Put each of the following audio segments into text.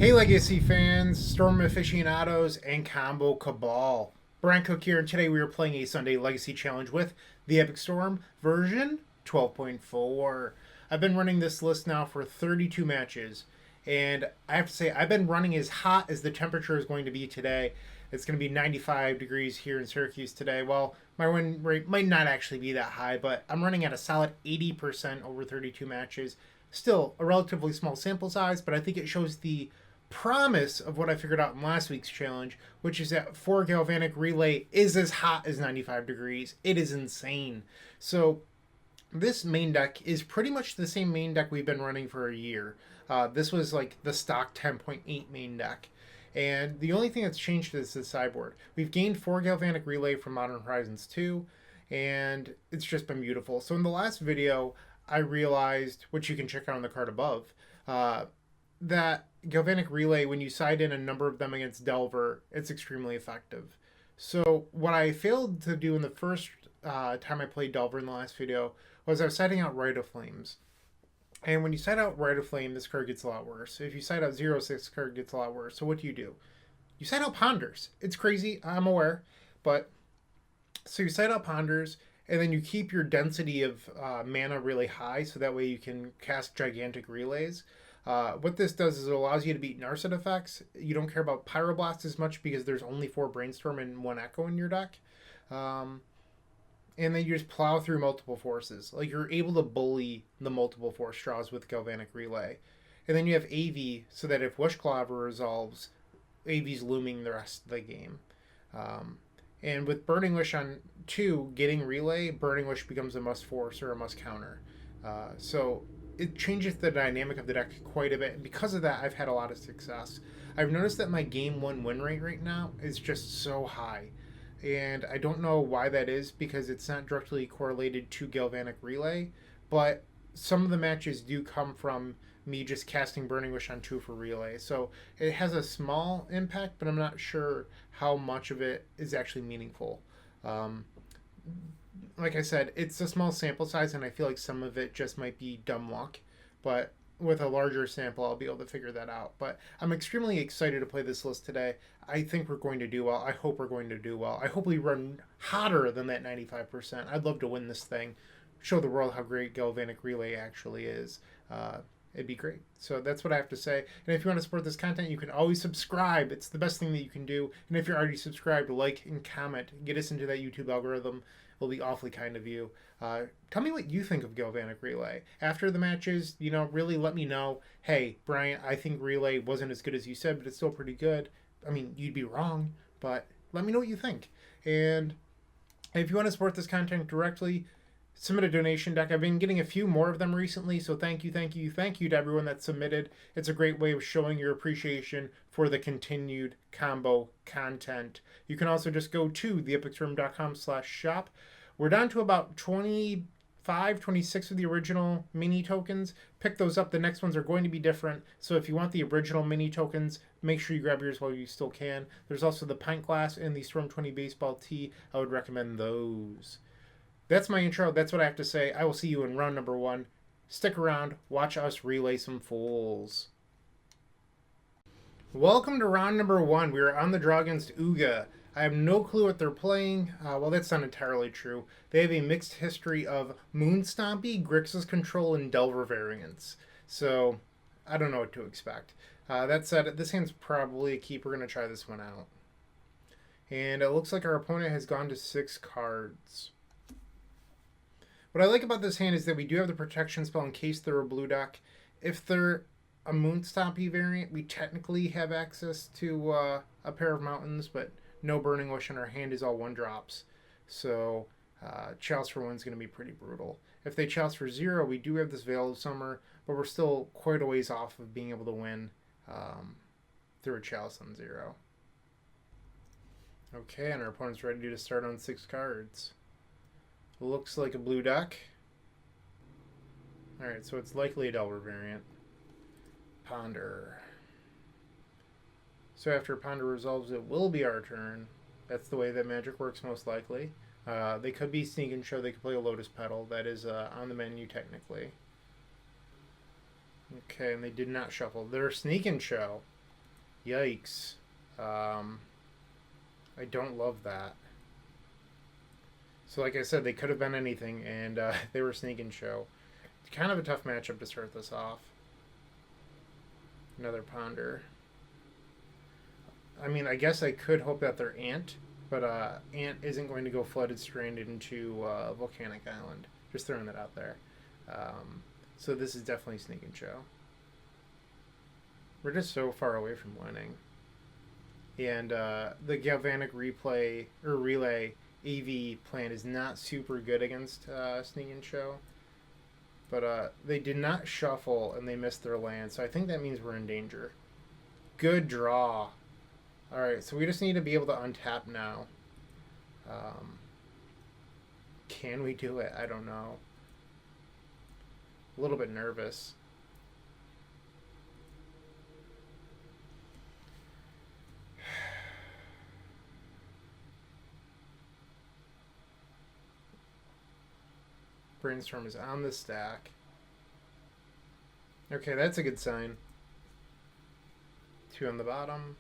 Hey Legacy fans, Storm aficionados, and Combo Cabal. Bryant Cook here, and today we are playing a Sunday Legacy Challenge with the Epic Storm version 12.4. I've been running this list now for 32 matches, and I have to say, I've been running as hot as the temperature is going to be today. It's going to be 95 degrees here in Syracuse today. Well, my win rate might not actually be that high, but I'm running at a solid 80% over 32 matches. Still a relatively small sample size, but I think it shows the promise of what I figured out in last week's challenge, which is that 4 Galvanic Relay is as hot as 95 degrees. It is insane. So this main deck is pretty much the same main deck we've been running for a year. This was like the stock 10.8 main deck. And the only thing that's changed is the sideboard. We've gained 4 Galvanic Relay from Modern Horizons 2, and it's just been beautiful. So in the last video, I realized, which you can check out on the card above, that Galvanic Relay, when you side in a number of them against Delver, it's extremely effective. So what I failed to do in the first time I played Delver in the last video was I was siding out Rite of Flames. And when you side out Rite of Flame, this card gets a lot worse. If you side out 0/6, card gets a lot worse. So what do? You side out Ponders. It's crazy, I'm aware. But, so you side out Ponders, and then you keep your density of mana really high, so that way you can cast gigantic relays. What this does is it allows you to beat Narset effects. You don't care about Pyroblast as much because there's only 4 Brainstorm and 1 Echo in your deck. And then you just plow through multiple forces. Like, you're able to bully the multiple force draws with Galvanic Relay. And then you have Aeve, so that if Wishclaw resolves, Aeve's looming the rest of the game. And with Burning Wish on 2, getting Relay, Burning Wish becomes a must force or a must counter. So it changes the dynamic of the deck quite a bit. And because of that, I've had a lot of success. I've noticed that my game 1 win rate right now is just so high. And I don't know why that is, because it's not directly correlated to Galvanic Relay. But some of the matches do come from me just casting Burning Wish on 2 for Relay. So it has a small impact, but I'm not sure how much of it is actually meaningful. Like I said, it's a small sample size, and I feel like some of it just might be dumb luck. But with a larger sample, I'll be able to figure that out. But I'm extremely excited to play this list today. I think we're going to do well. I hope we're going to do well. I hope we run hotter than that 95%. I'd love to win this thing, show the world how great Galvanic Relay actually is. It'd be great. So that's what I have to say. And if you want to support this content, you can always subscribe. It's the best thing that you can do. And if you're already subscribed, like and comment. Get us into that YouTube algorithm. It'll be awfully kind of you. Tell me what you think of Galvanic Relay. After the matches, really let me know. Hey, Bryant, I think Relay wasn't as good as you said, but it's still pretty good. I mean, you'd be wrong, but let me know what you think. And if you want to support this content directly, submit a donation deck. I've been getting a few more of them recently, so thank you to everyone that submitted. It's a great way of showing your appreciation for the continued combo content. You can also just go to theepicstorm.com/shop. We're down to about 25, 26 of the original mini tokens. Pick those up. The next ones are going to be different. So if you want the original mini tokens, make sure you grab yours while you still can. There's also the pint glass and the Storm 20 baseball tee. I would recommend those. That's my intro. That's what I have to say. I will see you in round number 1. Stick around. Watch us relay some fools. Welcome to round number 1. We are on the draw against Ooze. I have no clue what they're playing. Well, that's not entirely true. They have a mixed history of Moonstompy, Grixis Control, and Delver variants. So, I don't know what to expect. That said, this hand's probably a keep. We're going to try this one out. And it looks like our opponent has gone to 6 cards. What I like about this hand is that we do have the protection spell in case they're a blue deck. If they're a Moonstompy variant, we technically have access to a pair of mountains, but no Burning Wish, and our hand is all 1-drops. So Chalice for 1 is going to be pretty brutal. If they Chalice for 0, we do have this Veil of Summer, but we're still quite a ways off of being able to win through a Chalice on 0. Okay, and our opponent's ready to start on 6 cards. Looks like a blue deck. Alright, so it's likely a Delver variant. Ponder. So after Ponder resolves, it will be our turn. That's the way that Magic works most likely. They could be Sneak and Show. They could play a Lotus Petal. That is on the menu technically. Okay, and they did not shuffle. They're Sneak and Show. Yikes. I don't love that. So like I said, they could have been anything, and they were Sneak and Show. It's kind of a tough matchup to start this off. Another Ponder. I mean, I guess I could hope that they're Ant, but Ant isn't going to go Flooded Stranded into Volcanic Island. Just throwing that out there. So this is definitely Sneak and Show. We're just so far away from winning. And the Galvanic Relay Aeve plan is not super good against Sneak and Show. But they did not shuffle and they missed their land, so I think that means we're in danger. Good draw. Alright, so we just need to be able to untap now. Can we do it? I don't know. A little bit nervous. Brainstorm is on the stack. Okay, that's a good sign. 2 on the bottom.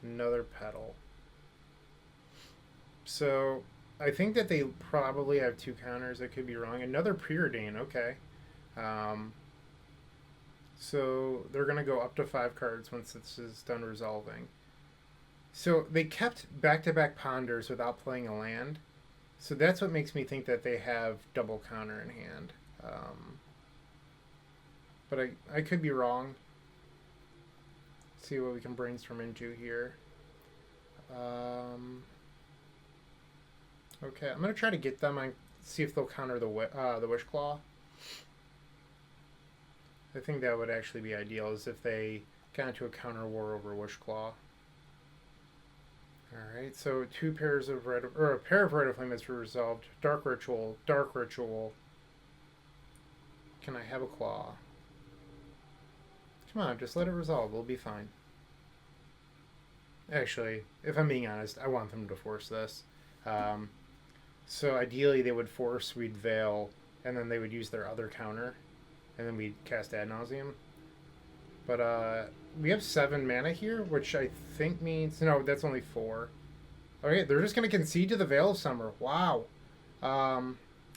Another pedal. So, I think that they probably have 2 counters. I could be wrong. Another Preordain, okay. So, they're going to go up to 5 cards once this is done resolving. So, they kept back-to-back Ponders without playing a land. So that's what makes me think that they have double counter in hand. But I could be wrong. Let's see what we can brainstorm into here. Okay, I'm going to try to get them and see if they'll counter the Wish Claw. I think that would actually be ideal, is if they got into a counter war over Wish Claw. Alright, so 2 pairs of red, or a pair of red of flame is resolved. Dark Ritual, Dark Ritual. Can I have a claw? Come on, just let it resolve. We'll be fine. Actually, if I'm being honest, I want them to force this. So ideally they would force, we'd Veil, and then they would use their other counter, and then we'd cast Ad Nauseam. But we have 7 mana here, which I think means... No, that's only 4. Okay, they're just going to concede to the Veil of Summer. Wow.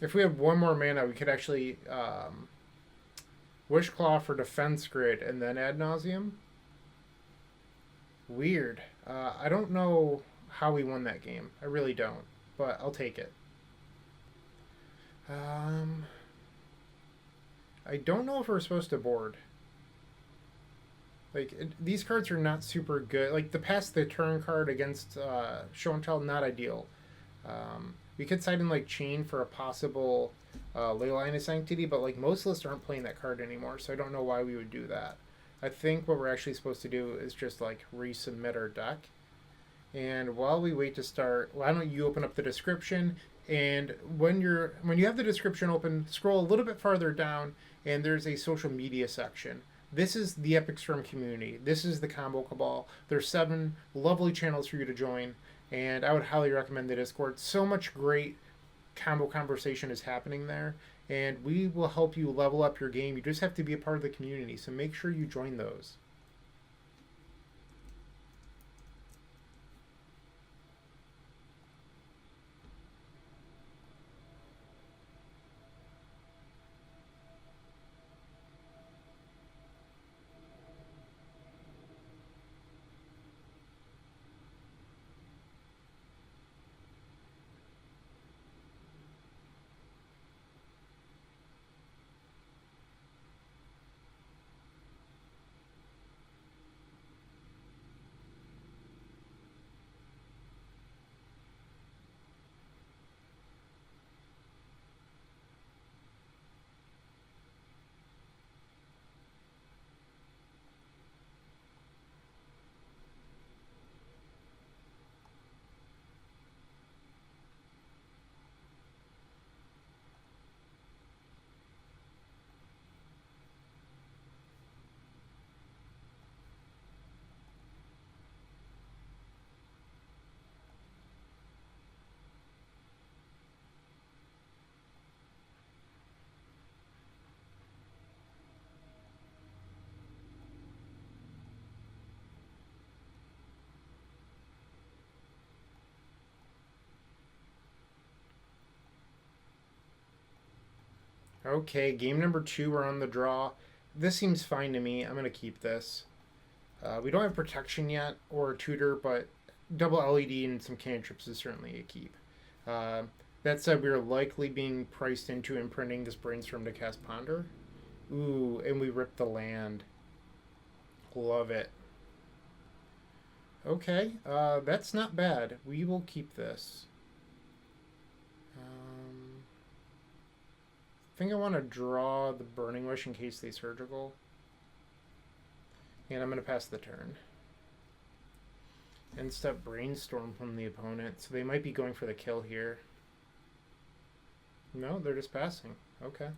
If we have 1 more mana, we could actually Wish Claw for Defense Grid and then Ad Nauseam. Weird. I don't know how we won that game. I really don't. But I'll take it. I don't know if we're supposed to board. Like, these cards are not super good. Like, the Pass the Turn card against Show and Tell, not ideal. We could side in, like, Chain for a possible Leyline of Sanctity, but, like, most lists aren't playing that card anymore, so I don't know why we would do that. I think what we're actually supposed to do is just, like, resubmit our deck. And while we wait to start, why don't you open up the description, and when you have the description open, scroll a little bit farther down, and there's a social media section. This is the Epic Storm community. This is the Combo Cabal. There's 7 lovely channels for you to join, and I would highly recommend the Discord. So much great combo conversation is happening there, and we will help you level up your game. You just have to be a part of the community, so make sure you join those. Okay, game number 2, we're on the draw. This seems fine to me. I'm going to keep this. We don't have protection yet or a tutor, but double LED and some cantrips is certainly a keep. Uh, that said, we are likely being priced into imprinting this brainstorm to cast Ponder. Ooh, and we ripped the land. Love it. Okay, that's not bad. We will keep this. I think I want to draw the Burning Wish in case they surgical. And I'm going to pass the turn. End step Brainstorm from the opponent. So they might be going for the kill here. No, they're just passing. Okay.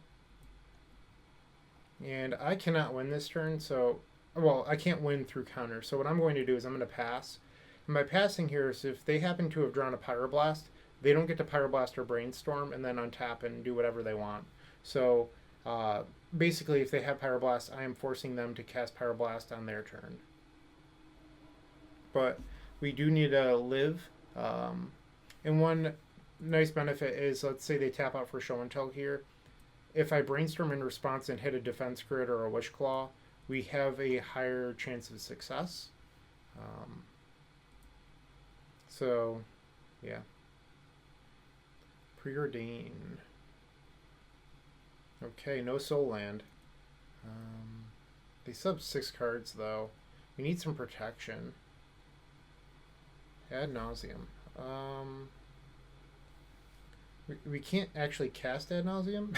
And I cannot win this turn, so... Well, I can't win through counter. So what I'm going to do is I'm going to pass. And by passing here is if they happen to have drawn a Pyroblast, they don't get to Pyroblast or Brainstorm and then untap and do whatever they want. So basically, if they have Pyroblast, I am forcing them to cast Pyroblast on their turn. But we do need to live. And one nice benefit is, let's say they tap out for Show and Tell here. If I Brainstorm in response and hit a Defense Grid or a Wish Claw, we have a higher chance of success. So, yeah. Preordain. Okay, no Soul Land. They sub 6 cards, though. We need some protection. Ad nauseum. We can't actually cast Ad nauseum.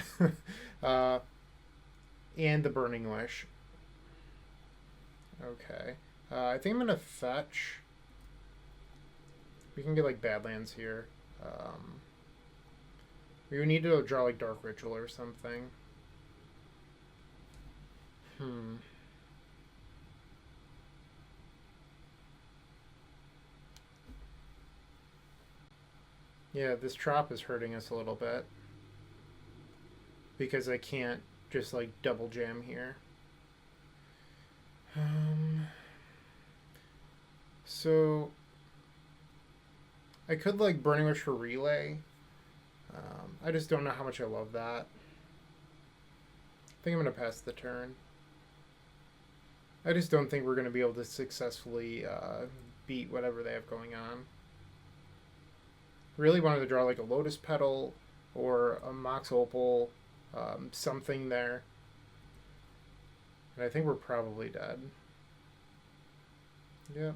And the Burning Wish. Okay. I think I'm going to fetch. We can get like Badlands here. We would need to draw like Dark Ritual or something. Yeah, this Trop is hurting us a little bit. Because I can't just like double jam here. So I could like Burning Wish for Relay. I just don't know how much I love that. I think I'm going to pass the turn. I just don't think we're going to be able to successfully beat whatever they have going on. Really wanted to draw like a Lotus Petal or a Mox Opal, something there. And I think we're probably dead. Yep.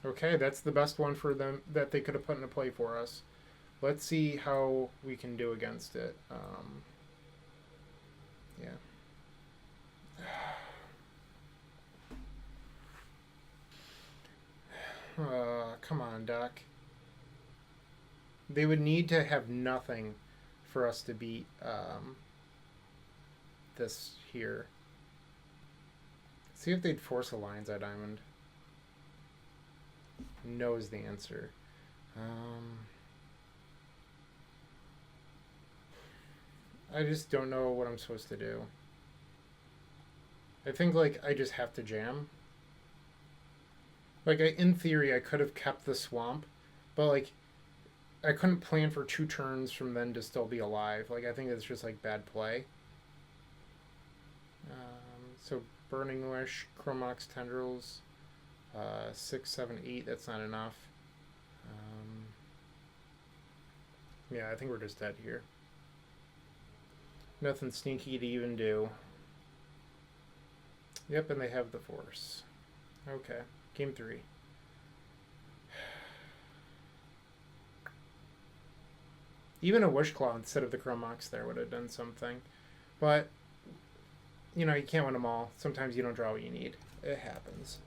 Okay, that's the best one for them that they could have put into play for us. Let's see how we can do against it. Yeah. Come on, Doc. They would need to have nothing for us to beat this here. See if they'd force a Lion's Eye Diamond. No is the answer. I just don't know what I'm supposed to do. I think like I just have to jam. Like in theory I could have kept the swamp, but like I couldn't plan for 2 turns from then to still be alive. Like I think it's just like bad play. So Burning Wish, Chromox Tendrils, 6, 7, 8. That's not enough. Yeah, I think we're just dead here. Nothing sneaky to even do. Yep, and they have the Force. Okay, game 3. Even a Wish Claw instead of the Chromox there would have done something. But, you know, you can't win them all. Sometimes you don't draw what you need. It happens.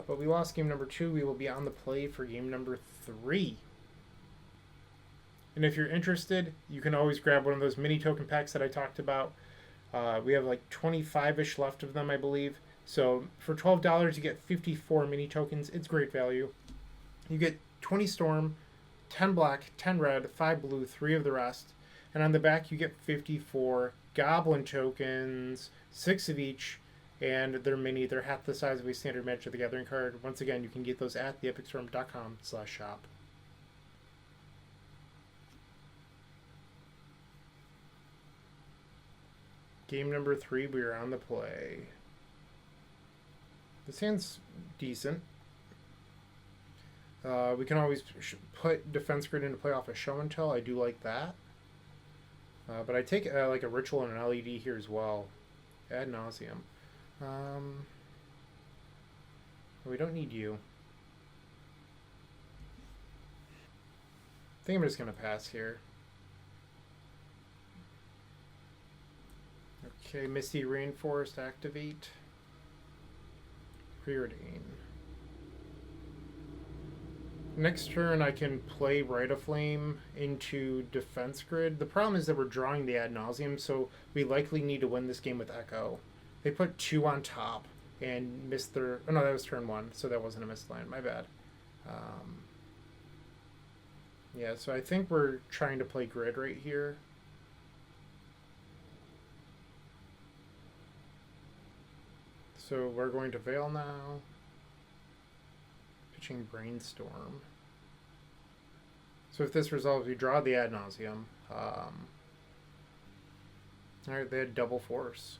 But we lost game number 2. We will be on the play for game number 3. And if you're interested, you can always grab one of those mini token packs that I talked about. We have like 25-ish left of them, I believe. So for $12, you get 54 mini tokens. It's great value. You get 20 Storm, 10 black, 10 red, 5 blue, 3 of the rest. And on the back, you get 54 Goblin tokens, 6 of each. And they're mini. They're half the size of a standard Magic of the Gathering card. Once again, you can get those at theepicstorm.com/shop. Game number 3, we are on the play. This hand's decent. We can always put Defense Grid into play off a Show and Tell. I do like that. But I take like a Ritual and an LED here as well. Ad nauseum. We don't need you. I think I'm just going to pass here. Okay, Misty Rainforest activate. Preordain. Next turn I can play Rite of Flame into Defense Grid. The problem is that we're drawing the Ad nauseum, so we likely need to win this game with Echo. They put 2 on top and missed their... Oh no, that was turn 1, so that wasn't a missed land. My bad. Yeah, so I think we're trying to play Grid right here. So we're going to Veil now. Pitching Brainstorm. So if this resolves, we draw the Ad nauseum. Alright, they had double force.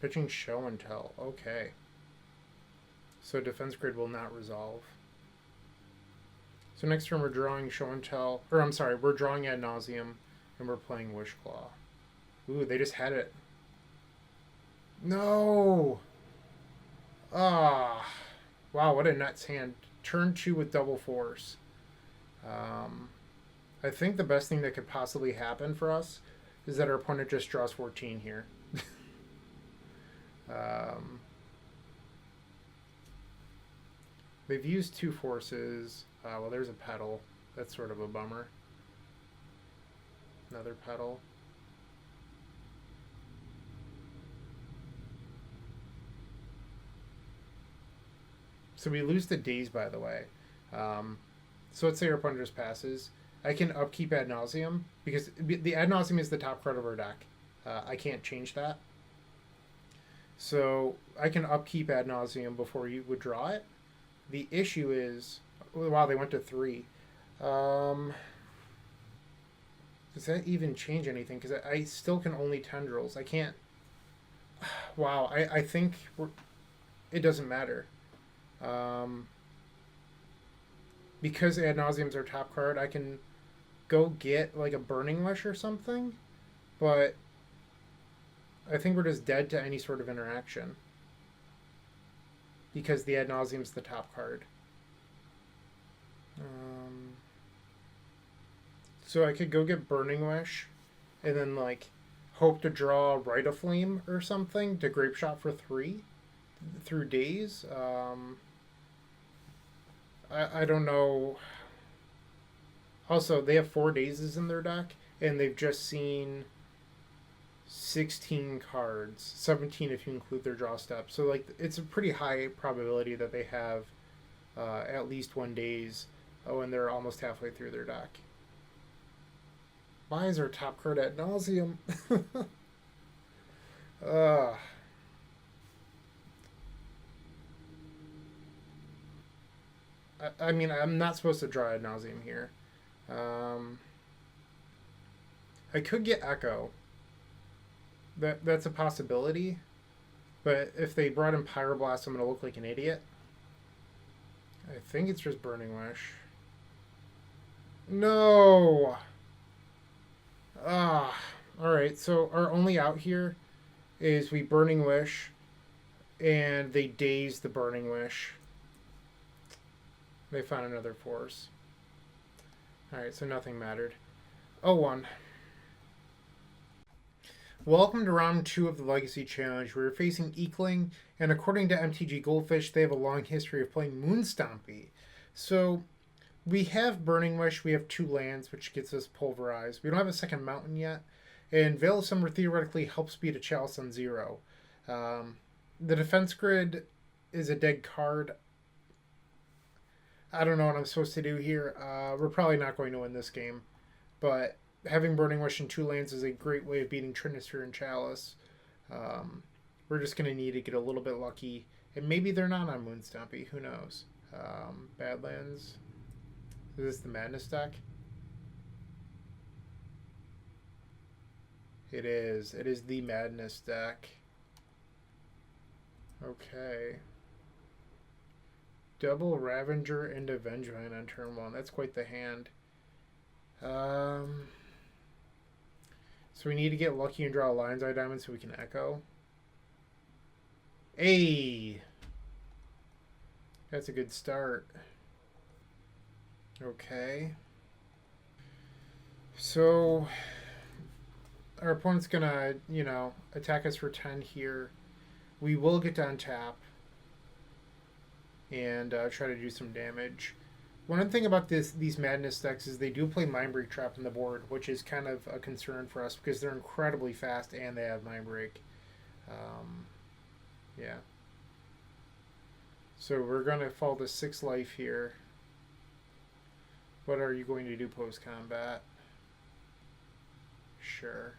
Pitching Show and Tell. Okay. So Defense Grid will not resolve. So next turn we're drawing Show and Tell. Or I'm sorry, we're drawing Ad nauseum and we're playing Wish Claw. Ooh, they just had it. No! Ah, wow, what a nuts hand. Turn 2 with double force. I think the best thing that could possibly happen for us is that our opponent just draws 14 here. They've used 2 forces. Well, there's a pedal. That's sort of a bummer. Another pedal. So we lose the days, by the way. So let's say our opponent just passes. I can upkeep Ad nauseum because the Ad nauseum is the top card of our deck. I can't change that. So I can upkeep Ad nauseum before you would draw it. The issue is, wow, they went to 3. Does that even change anything? Because I still can only tendrils. I can't. Wow, I think it doesn't matter. Because Ad nauseum's our top card, I can go get like a Burning Wish or something, but I think we're just dead to any sort of interaction because the Ad nauseum's the top card. So I could go get Burning Wish and then like hope to draw Rite of Flame or something to Grape Shot for 3 through days. I don't know. Also, they have 4 dazes in their deck, and they've just seen 16 cards, 17 if you include their draw step. So, like, it's a pretty high probability that they have at least 1 daze. Oh, and they're almost halfway through their deck. Why is our top card Ad nauseum? I mean, I'm not supposed to draw Ad nauseum here. I could get Echo. That's a possibility. But if they brought in Pyroblast, I'm going to look like an idiot. I think it's just Burning Wish. No! Alright, so our only out here is we Burning Wish, and they daze the Burning Wish. They found another force. Alright, so nothing mattered. 0-1. Welcome to round 2 of the Legacy Challenge. We're facing Eekling, and according to MTG Goldfish, they have a long history of playing Moonstompy. So we have Burning Wish, we have 2 lands, which gets us Pulverized. We don't have a second mountain yet, and Veil of Summer theoretically helps beat a Chalice on 0. The Defense Grid is a dead card. I don't know what I'm supposed to do here. We're probably not going to win this game, but having Burning Wish in 2 lands is a great way of beating Trinisphere and Chalice. We're just going to need to get a little bit lucky, and maybe they're not on Moonstompy. Who knows? Badlands. Is this the Madness deck? It is. It is the Madness deck. Okay. Double Ravager and Avengement on turn 1. That's quite the hand. So we need to get lucky and draw a Lion's Eye Diamond so we can echo. Hey! That's a good start. Okay. So our opponent's gonna, attack us for 10 here. We will get to untap and try to do some damage. One thing about these Madness decks is they do play Mindbreak Trap on the board, which is kind of a concern for us because they're incredibly fast and they have Mindbreak. Yeah. So we're going to fall to 6 life here. What are you going to do post-combat? Sure.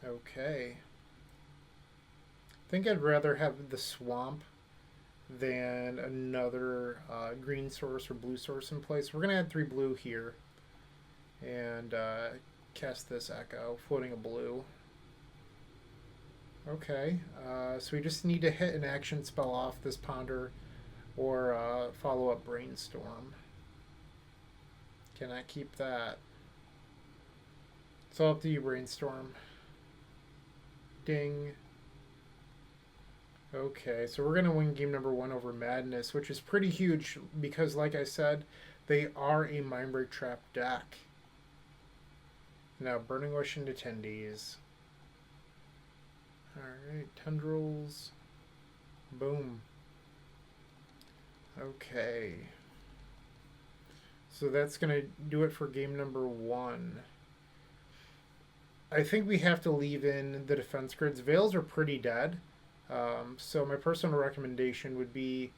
Okay. I think I'd rather have the swamp than another green source or blue source in place. We're going to add 3 blue here and cast this Echo, floating a blue. Okay, so we just need to hit an action spell off this Ponder or follow up Brainstorm. Can I keep that? It's all up to you, Brainstorm. Ding. Okay, so we're going to win game number 1 over Madness, which is pretty huge because, like I said, they are a Mindbreak Trap deck. Now, Burning Wish into Attendees. Alright, Tendrils. Boom. Okay. So that's going to do it for game number 1. I think we have to leave in the defense grids. Veils are pretty dead. So my personal recommendation would be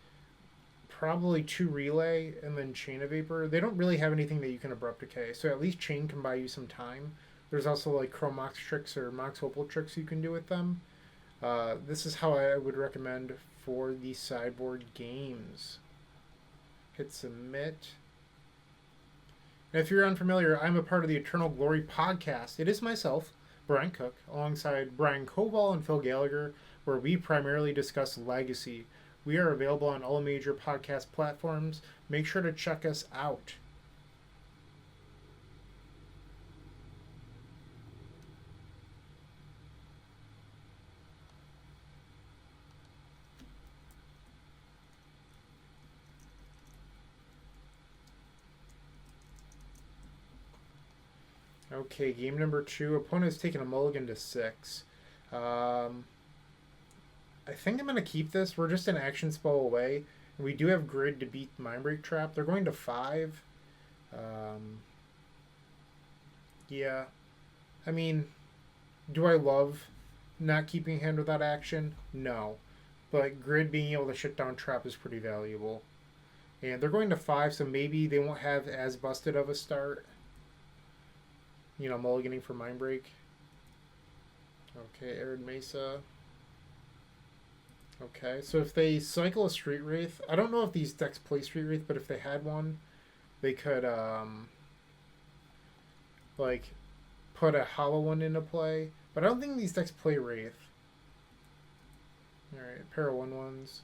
probably 2 Relay and then Chain of Vapor. They don't really have anything that you can Abrupt Decay, so at least Chain can buy you some time. There's also like Chrome Mox tricks or Mox Opal tricks you can do with them. This is how I would recommend for the sideboard games. Hit submit. And if you're unfamiliar, I'm a part of the Eternal Glory podcast. It is myself, Brian Cook, alongside Brian Koval and Phil Gallagher, where we primarily discuss Legacy. We are available on all major podcast platforms. Make sure to check us out. Okay, game number 2. Opponent has taken a mulligan to 6. I think I'm going to keep this. We're just an action spell away. We do have grid to beat Mindbreak Trap. They're going to 5. Yeah. I mean, do I love not keeping hand without action? No. But grid being able to shut down Trap is pretty valuable. And they're going to 5, so maybe they won't have as busted of a start. Mulliganing for Mindbreak. Okay, Arid Mesa. Okay, so if they cycle a Street Wraith, I don't know if these decks play Street Wraith, but if they had one, they could, put a hollow one into play. But I don't think these decks play Wraith. Alright, pair of 1/1s.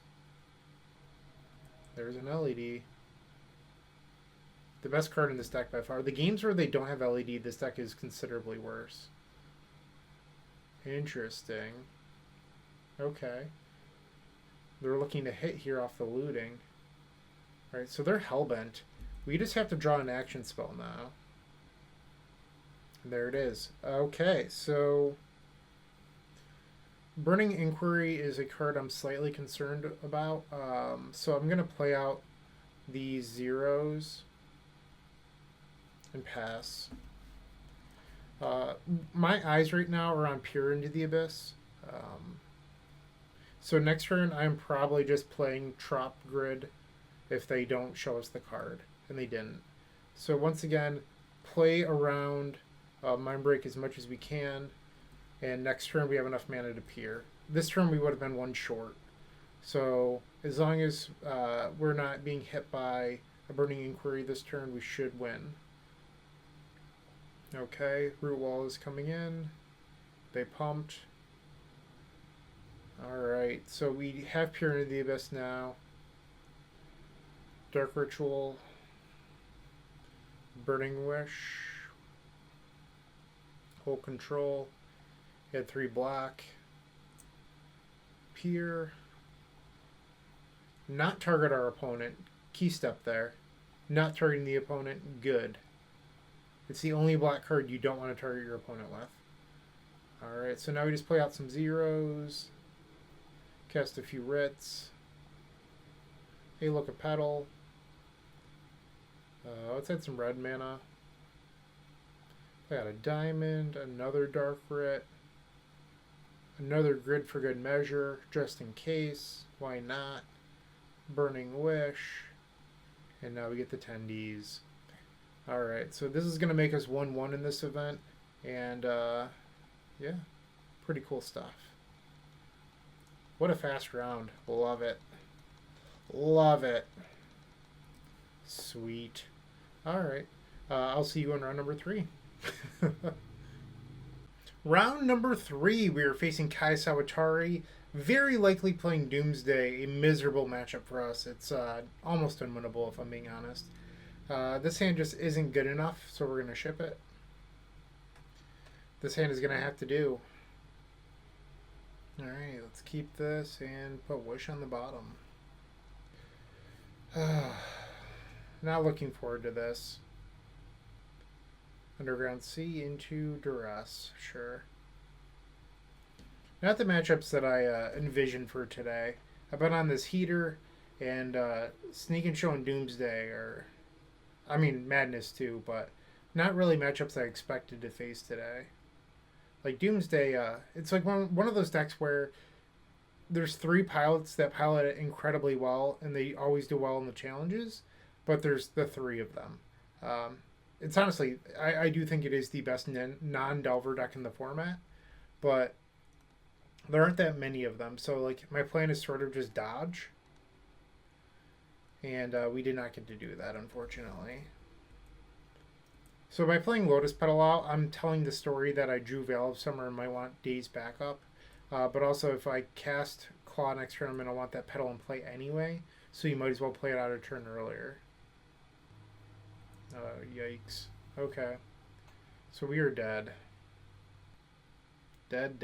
There's an LED. The best card in this deck by far. The games where they don't have LED, this deck is considerably worse. Interesting. Okay. They're looking to hit here off the looting. Alright, so they're Hellbent. We just have to draw an action spell now. And there it is. Okay, so Burning Inquiry is a card I'm slightly concerned about. So I'm going to play out these zeros and pass. My eyes right now are on Peer into the Abyss. So next turn, I'm probably just playing Trop Grid if they don't show us the card, and they didn't. So once again, play around Mindbreak as much as we can, and next turn we have enough mana to Peer. This turn we would have been 1 short. So as long as we're not being hit by a Burning Inquiry this turn, we should win. Okay, root wall is coming in. They pumped. Alright, so we have Peer into the Abyss now. Dark Ritual. Burning Wish. Hold Control. Had 3 black. Peer. Not target our opponent. Key step there. Not targeting the opponent. Good. It's the only black card you don't want to target your opponent with. Alright, so now we just play out some zeros. Cast a few writs. Hey, look, a petal. Let's add some red mana. Play out a diamond, another dark writ. Another grid for good measure, just in case. Why not? Burning Wish. And now we get the tendies. Alright, so this is going to make us 1-1 in this event. And, yeah, pretty cool stuff. What a fast round. Love it. Love it. Sweet. Alright, I'll see you in round number 3. Round number 3, we are facing Kai Sawatari, very likely playing Doomsday, a miserable matchup for us. It's almost unwinnable, if I'm being honest. This hand just isn't good enough, so we're going to ship it. This hand is going to have to do. Alright, let's keep this and put Wish on the bottom. Not looking forward to this. Underground Sea into Duress, sure. Not the matchups that I envisioned for today. I've been on this Heater and Sneak and Show and Doomsday, or I mean Madness too, but not really matchups I expected to face today. Like Doomsday, it's like one of those decks where there's 3 pilots that pilot it incredibly well, and they always do well in the challenges, but there's the 3 of them. It's honestly, I do think it is the best non-Delver deck in the format, but there aren't that many of them. So, like, my plan is sort of just dodge, and we did not get to do that, unfortunately. So by playing Lotus Petal out, I'm telling the story that I drew Veil of Summer and might want Days backup, but also if I cast Claw next turn, I'm going to want that Petal in play anyway, so you might as well play it out a turn earlier. Yikes. Okay. So we are dead. Dead.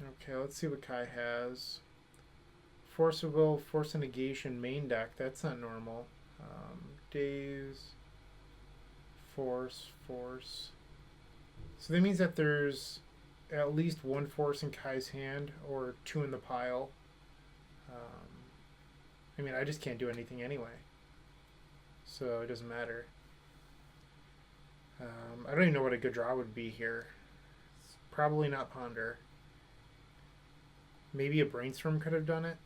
Okay, let's see what Kai has. Force of Will, Force of Negation, main deck. That's not normal. Days. Force. So that means that there's at least 1 Force in Kai's hand, or 2 in the pile. I mean, I just can't do anything anyway, so it doesn't matter. I don't even know what a good draw would be here. It's probably not Ponder. Maybe a Brainstorm could have done it.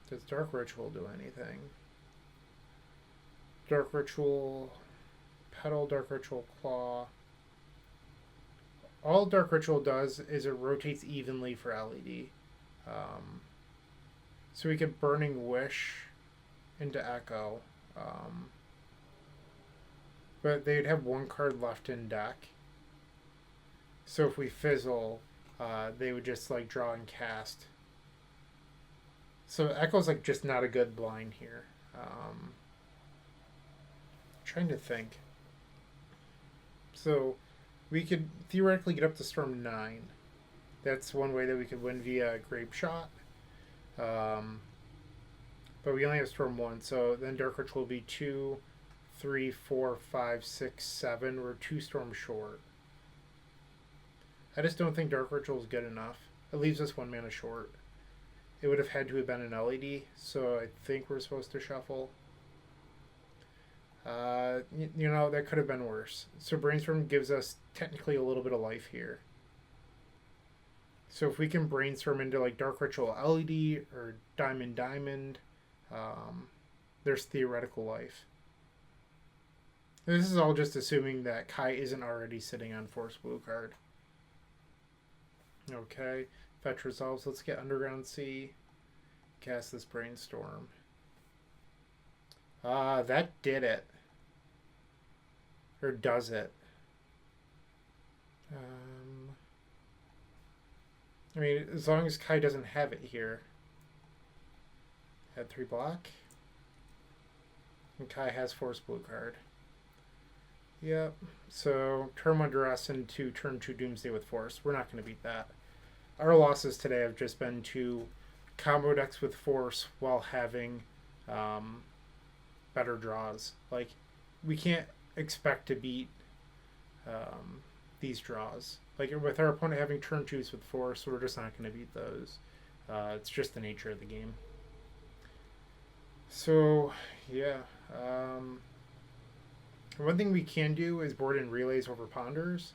Does Dark Ritual do anything? Dark Ritual, Petal, Dark Ritual, Claw. All Dark Ritual does is it rotates evenly for LED. So we could Burning Wish into Echo. But they'd have 1 card left in deck. So if we fizzle, they would just like draw and cast. So Echo's like just not a good blind here. Trying to think. So we could theoretically get up to Storm 9. That's one way that we could win via Grape Shot. But we only have Storm 1, so then Dark Ritual will be 2, 3, 4, 5, 6, 7. We're 2 storms short. I just don't think Dark Ritual is good enough. It leaves us 1 mana short. It would have had to have been an LED, so I think we're supposed to shuffle. You know, that could have been worse. So Brainstorm gives us technically a little bit of life here. So if we can Brainstorm into like Dark Ritual LED or Diamond, there's theoretical life. And this is all just assuming that Kai isn't already sitting on Force Blue card. Okay, fetch resolves. Let's get Underground Sea. Cast this Brainstorm. That did it. Or does it? I mean, as long as Kai doesn't have it here. Add 3 block. And Kai has Force Blue card. Yep. So turn 1 Duress into turn 2 Doomsday with Force. We're not going to beat that. Our losses today have just been to combo decks with Force while having better draws. Like, we can't expect to beat these draws. Like, with our opponent having turn 2s with Force, we're just not going to beat those. It's just the nature of the game. So, yeah. One thing we can do is board in relays over ponders.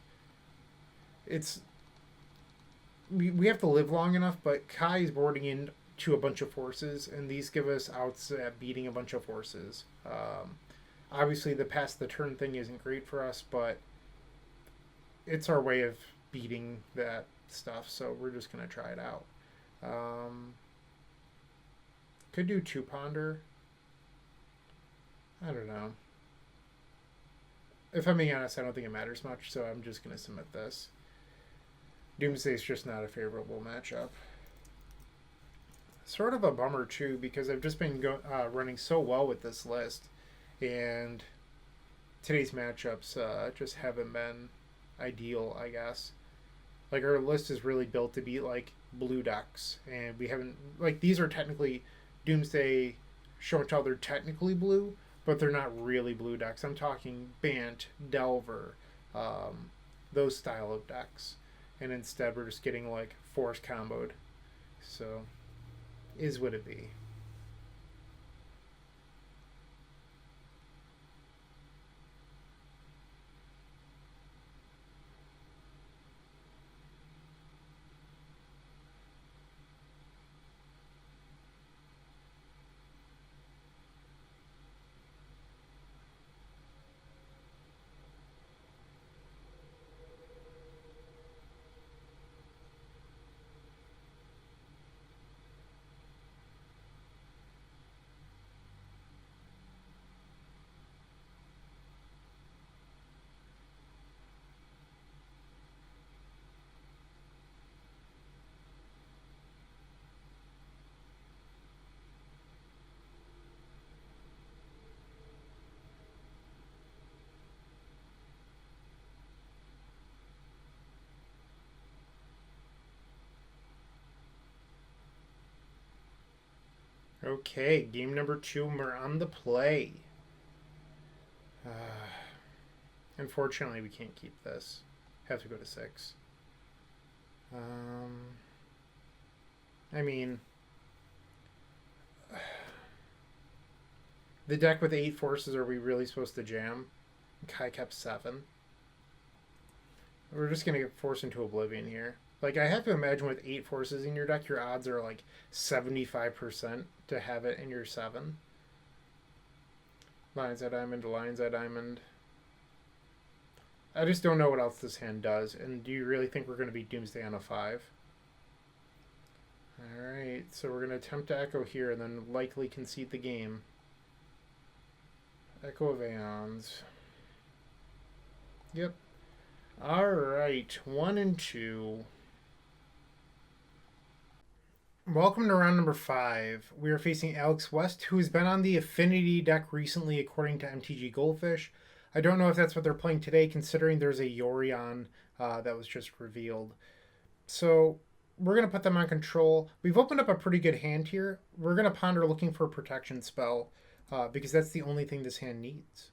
We have to live long enough, but Kai is boarding in to a bunch of forces, and these give us outs at beating a bunch of forces. Obviously, the pass the turn thing isn't great for us, but it's our way of beating that stuff, so we're just going to try it out. Could do 2 ponder. I don't know. If I'm being honest, I don't think it matters much, so I'm just going to submit this. Doomsday is just not a favorable matchup. Sort of a bummer, too, because I've just been running so well with this list, and today's matchups just haven't been ideal, I guess. Like, our list is really built to beat, like, blue decks, and we haven't... Like, these are technically... Doomsday show and tell they're technically blue, but they're not really blue decks. I'm talking Bant, Delver, those style of decks. And instead we're just getting, like, Force comboed. So, is what it be. Okay, game number 2, and we're on the play. Unfortunately, we can't keep this. Have to go to 6. I mean, the deck with 8 forces, are we really supposed to jam? Kai kept 7. We're just going to get forced into oblivion here. Like, I have to imagine with 8 forces in your deck, your odds are like 75% to have it in your 7. Lion's Eye Diamond, Lion's Eye Diamond. I just don't know what else this hand does. And do you really think we're going to beat Doomsday on a 5? Alright, so we're going to attempt to Echo here and then likely concede the game. Echo of Aeons. Yep. Alright, 1 and 2. Welcome to round number 5. We are facing Alex West, who has been on the Affinity deck recently according to MTG Goldfish. I don't know if that's what they're playing today, considering there's a Yorion that was just revealed. So we're going to put them on control. We've opened up a pretty good hand here. We're going to ponder looking for a protection spell, because that's the only thing this hand needs.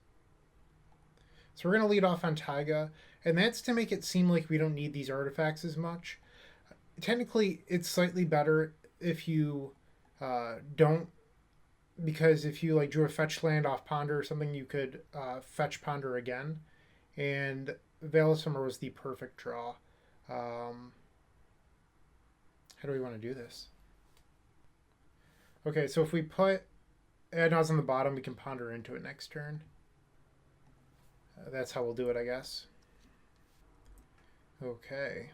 So we're going to lead off on Taiga, and that's to make it seem like we don't need these artifacts as much. Technically, it's slightly better if you don't, because if you like drew a fetch land off Ponder or something, you could fetch Ponder again, and Veil of Summer was the perfect draw. How do we want to do this? Okay, so if we put Adnaz on the bottom, we can Ponder into it next turn. That's how we'll do it, I guess. Okay.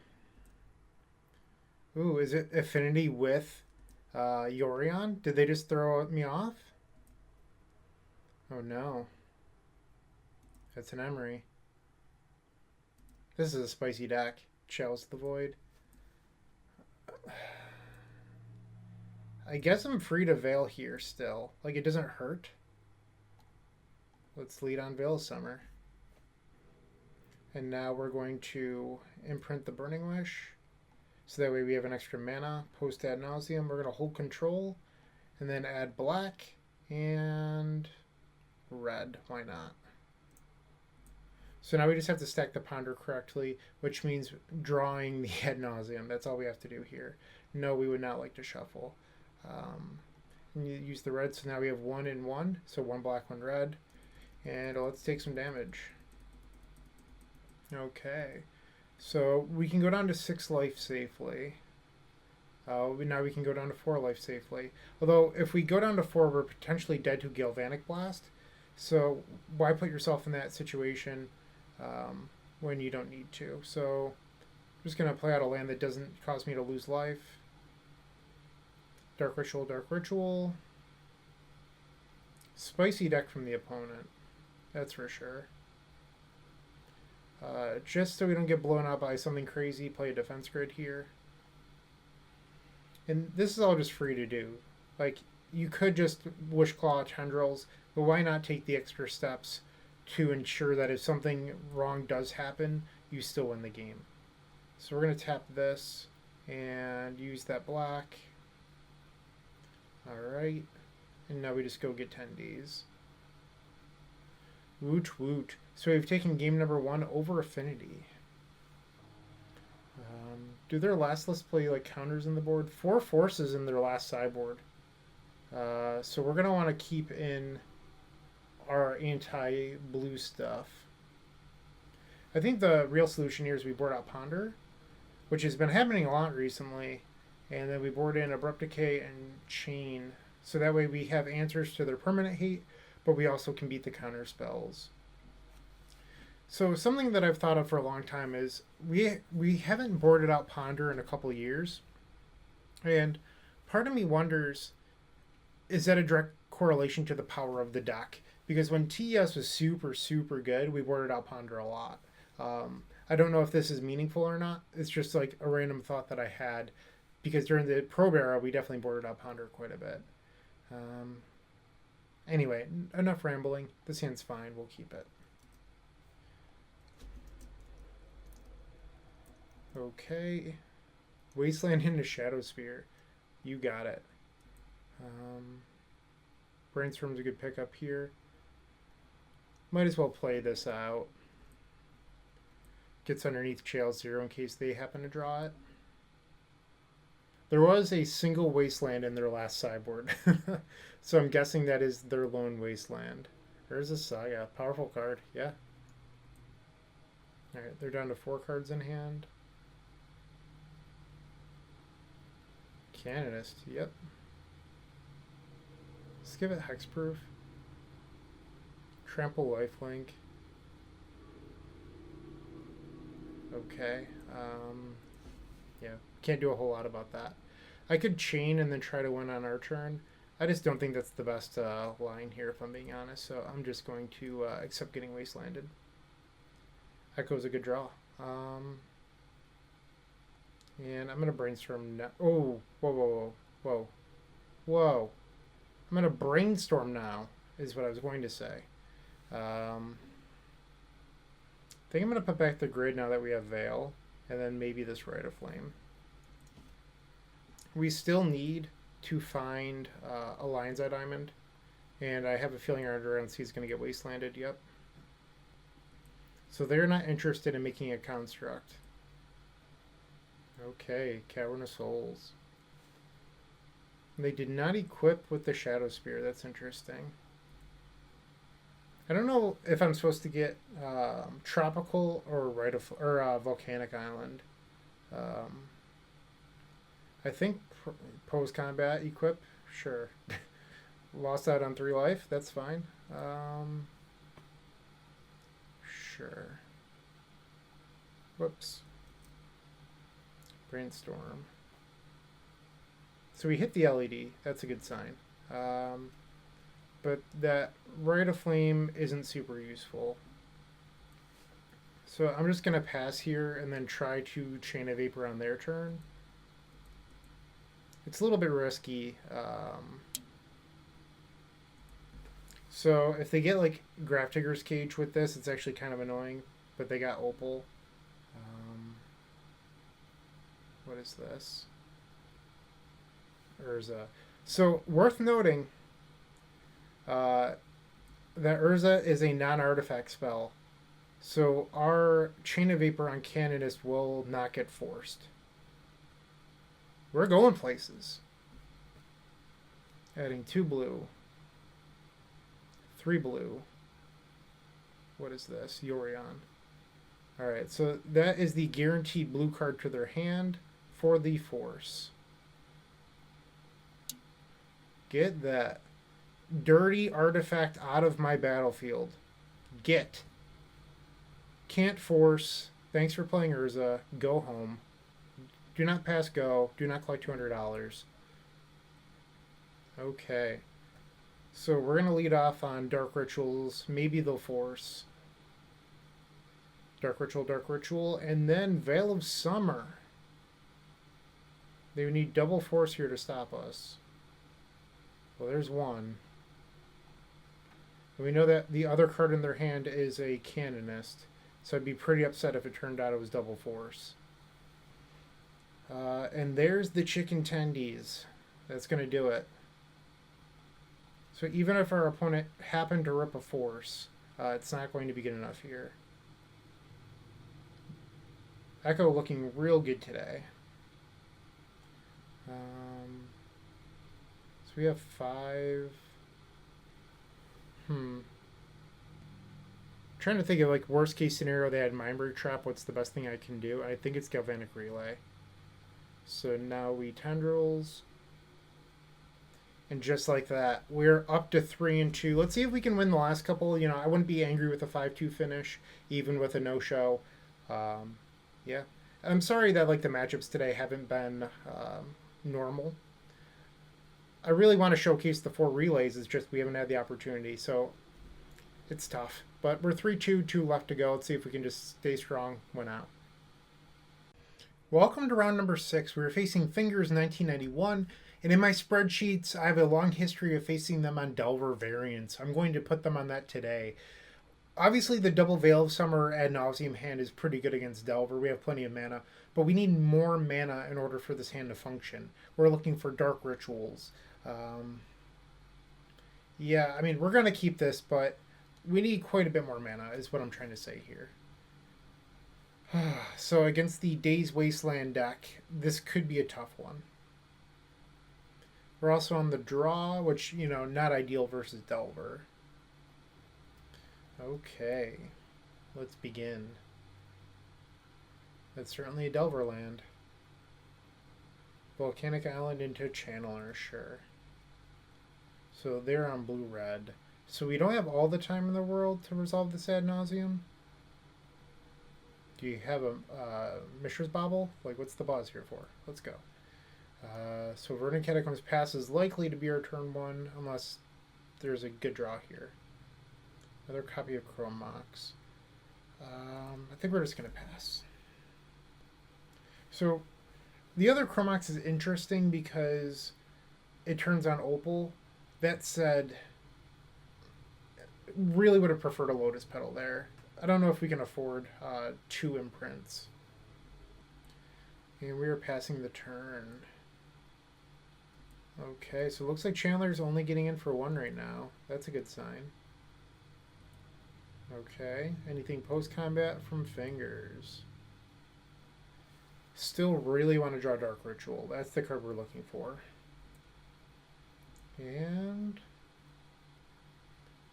Ooh, is it Affinity with Yorion? Did they just throw me off? Oh no. That's an Emery. This is a spicy deck. Chalice of the Void. I guess I'm free to Veil here still. Like, it doesn't hurt. Let's lead on Veil of Summer. And now we're going to imprint the Burning Wish. So that way we have an extra mana. Post ad nauseum. We're going to hold control. And then add black and red. Why not? So now we just have to stack the Ponder correctly, which means drawing the ad nauseum. That's all we have to do here. No, we would not like to shuffle. Use the red, so now we have 1 and 1. So 1 black, 1 red. And let's take some damage. Okay. So we can go down to 6 life safely. Now we can go down to 4 life safely. Although, if we go down to 4, we're potentially dead to Galvanic Blast. So why put yourself in that situation when you don't need to? So I'm just going to play out a land that doesn't cause me to lose life. Dark Ritual, Dark Ritual. Spicy deck from the opponent. That's for sure. Just so we don't get blown out by something crazy, play a defense grid here. And this is all just free to do. Like, you could just Wishclaw Tendrils, but why not take the extra steps to ensure that if something wrong does happen, you still win the game. So we're going to tap this and use that black. Alright. And now we just go get 10 Ds. Woot woot. So we've taken game number 1 over Affinity. Do their last list play like counters in the board? 4 forces in their last sideboard. So we're going to want to keep in our anti-blue stuff. I think the real solution here is we board out Ponder, which has been happening a lot recently. And then we board in Abrupt Decay and Chain. So that way we have answers to their permanent hate, but we also can beat the counter spells. So something that I've thought of for a long time is we haven't boarded out Ponder in a couple of years. And part of me wonders, is that a direct correlation to the power of the deck? Because when TES was super, super good, we boarded out Ponder a lot. I don't know if this is meaningful or not. It's just like a random thought that I had. Because during the Probe era, we definitely boarded out Ponder quite a bit. Anyway, enough rambling. This hand's fine. We'll keep it. Okay. Wasteland into Shadow Spear. You got it. Brainstorm's a good pickup here. Might as well play this out. Gets underneath Chale 0 in case they happen to draw it. There was a single Wasteland in their last sideboard. So I'm guessing that is their lone Wasteland. There's a Saga. Powerful card. Yeah. Alright, they're down to 4 cards in hand. Canonist. Yep. Let's give it Hexproof. Trample Lifelink. Okay. Yeah, can't do a whole lot about that. I could chain and then try to win on our turn. I just don't think that's the best line here, if I'm being honest. So I'm just going to accept getting Wastelanded. Echo's a good draw. And I'm going to Brainstorm now. Oh, whoa, whoa, whoa, whoa. Whoa. I'm going to Brainstorm now, is what I was going to say. I think I'm going to put back the grid now that we have Veil. And then maybe this Rite of Flame. We still need to find a Lion's Eye Diamond. And I have a feeling our Endurance is going to get Wastelanded. Yep. So they're not interested in making a construct. Okay, Cavern of Souls. They did not equip with the Shadow Spear. That's interesting. I don't know if I'm supposed to get Tropical or Volcanic Island. I think Pose Combat equip. Sure. Lost out on 3 life. That's fine. Sure. Whoops. Brainstorm. So we hit the LED. That's a good sign. But that Rite of Flame isn't super useful. So I'm just going to pass here and then try to Chain of Vapor on their turn. It's a little bit risky. So if they get like Graph Digger's Cage with this, it's actually kind of annoying. But they got Opal. What is this? Urza. So worth noting that Urza is a non-artifact spell. So our Chain of Vapor on Canonist will not get forced. We're going places. Adding 2 blue. 3 blue. What is this? Yorion. Alright, so that is the guaranteed blue card to their hand for the force. Get that dirty artifact out of my battlefield. Get. Can't force. Thanks for playing Urza. Go home. Do not pass go. Do not collect $200. Okay. So we're going to lead off on Dark Rituals. Maybe they'll force. Dark Ritual. And then Veil of Summer. They would need double force here to stop us. Well, there's one. And we know that the other card in their hand is a Canonist. So I'd be pretty upset if it turned out it was double force. And there's the Chicken Tendies. That's going to do it. So even if our opponent happened to rip a force, it's not going to be good enough here. Echo looking real good today. So we have 5. Trying to think of like worst case scenario. They had Mindbreak Trap. What's the best thing I can do? I think it's Galvanic Relay. So now we Tendrils. And just like that, we're up to 3-2. Let's see if we can win the last couple. You know, I wouldn't be angry with a 5-2 finish, even with a no-show. Yeah. I'm sorry that like the matchups today haven't been normal. I really want to showcase the 4 relays. It's just we haven't had the opportunity. So it's tough. But we're 3-2, 2 left to go. Let's see if we can just stay strong, win out. Welcome to round number 6. We were facing Fingers 1991. And in my spreadsheets, I have a long history of facing them on Delver variants. I'm going to put them on that today. Obviously, the double Veil of Summer ad nauseum hand is pretty good against Delver. We have plenty of mana, but we need more mana in order for this hand to function. We're looking for Dark Rituals. Yeah, I mean, we're going to keep this, but we need quite a bit more mana, is what I'm trying to say here. So against the Days Wasteland deck, this could be a tough one. We're also on the draw, which, you know, not ideal versus Delver. Okay, let's begin. That's certainly a Delver land. Volcanic Island into Channeler, sure. So they're on blue-red. So we don't have all the time in the world to resolve this ad nauseum. Do you have a Mishra's Bauble? Like, what's the boss here for? Let's go. So Verdant Catacombs Pass is likely to be our turn 1, unless there's a good draw here. Another copy of Chrome Mox. I think we're just going to pass. So the other Chrome Mox is interesting because it turns on Opal. That said, really would have preferred a Lotus Petal there. I don't know if we can afford 2 imprints. And we are passing the turn. Okay, so it looks like Chandler's only getting in for 1 right now. That's a good sign. Okay, anything post-combat from Fingers. Still really want to draw Dark Ritual. That's the card we're looking for. And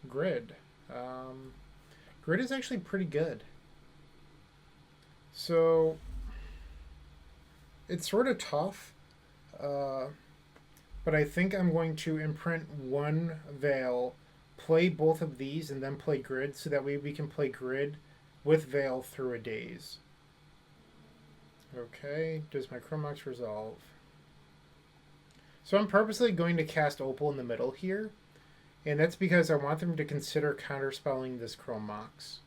Grid. Grid is actually pretty good. So it's sort of tough. But I think I'm going to imprint 1 Veil, play both of these, and then play Grid, so that way we can play Grid with Veil through a Daze. Okay, does my Chrome Mox resolve? So I'm purposely going to cast Opal in the middle here, and that's because I want them to consider counterspelling this Chrome Mox.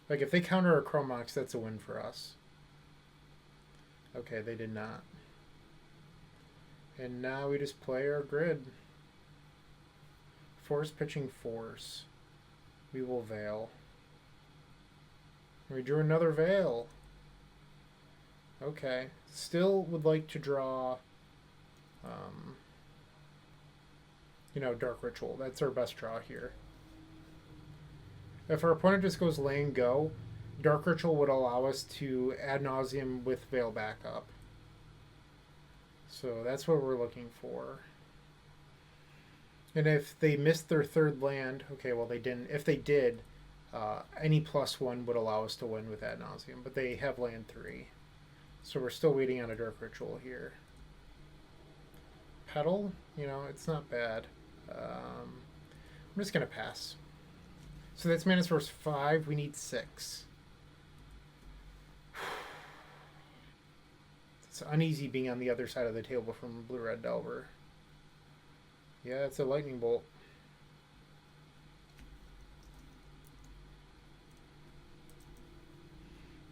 Like, if they counter a Chromox, that's a win for us. Okay, they did not. And now we just play our grid. Force pitching Force. We will Veil. We drew another Veil. Okay. Still would like to draw, you know, Dark Ritual. That's our best draw here. If our opponent just goes lane go, Dark Ritual would allow us to ad nauseam with Veil backup. So that's what we're looking for. And if they missed their third land, okay, well, they didn't. If they did, any +1 would allow us to win with ad nauseam, but they have land 3. So we're still waiting on a Dark Ritual here. Petal, you know, it's not bad. I'm just going to pass. So that's mana source 5. We need 6. It's uneasy being on the other side of the table from Blue-Red Delver. Yeah, it's a lightning bolt.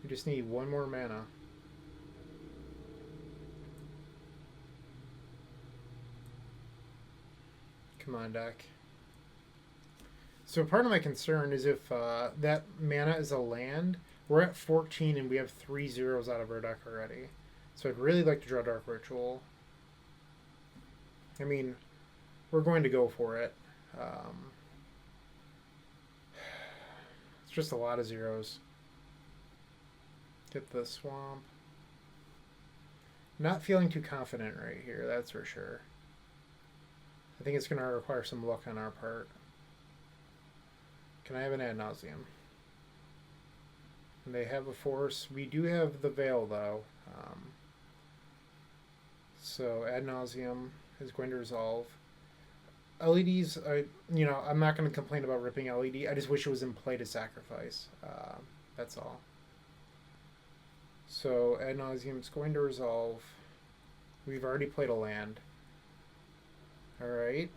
We just need 1 more mana. Come on, deck. So part of my concern is if that mana is a land, we're at 14 and we have 3 zeros out of our deck already. So I'd really like to draw Dark Ritual. I mean, we're going to go for it. It's just a lot of zeros. Get the swamp. Not feeling too confident right here, that's for sure. I think it's going to require some luck on our part. Can I have an ad nauseam? And they have a force. We do have the Veil, though. So ad nauseam is going to resolve. LEDs, you know, I'm not going to complain about ripping LED. I just wish it was in play to sacrifice. That's all. So ad nauseam is going to resolve. We've already played a land. All right.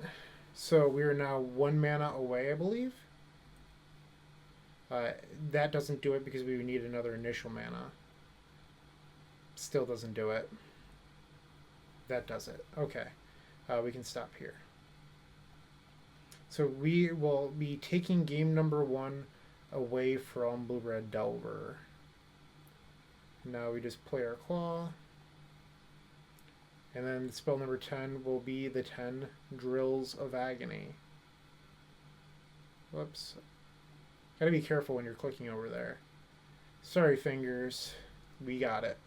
So we are now 1 mana away, I believe. That doesn't do it because we would need another initial mana. Still doesn't do it. That does it. Okay. We can stop here. So we will be taking game number 1 away from Blue-Red Delver. Now we just play our Claw. And then spell number 10 will be the 10 Drills of Agony. Whoops. Gotta be careful when you're clicking over there. Sorry, fingers. We got it.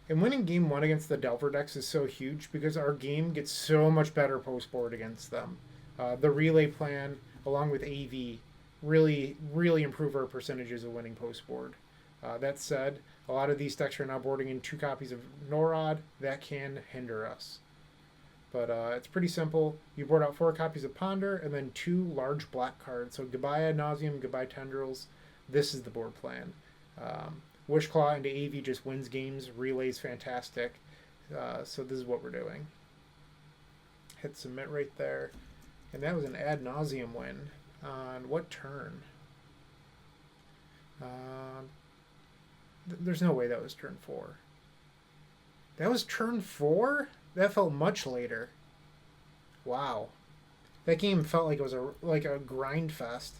And winning game 1 against the Delver decks is so huge because our game gets so much better post-board against them. The relay plan, along with AV, really improve our percentages of winning post-board. That said, a lot of these decks are now boarding in 2 copies of Norod. That can hinder us. But it's pretty simple. You board out 4 copies of Ponder and then 2 large black cards. So goodbye Ad Nauseam, goodbye Tendrils. This is the board plan. Wishclaw into AV just wins games. Relay's fantastic. So this is what we're doing. Hit submit right there. And that was an Ad Nauseam win. On what turn? There's no way that was turn 4. That was turn 4? That felt much later. Wow. That game felt like it was a grind fest.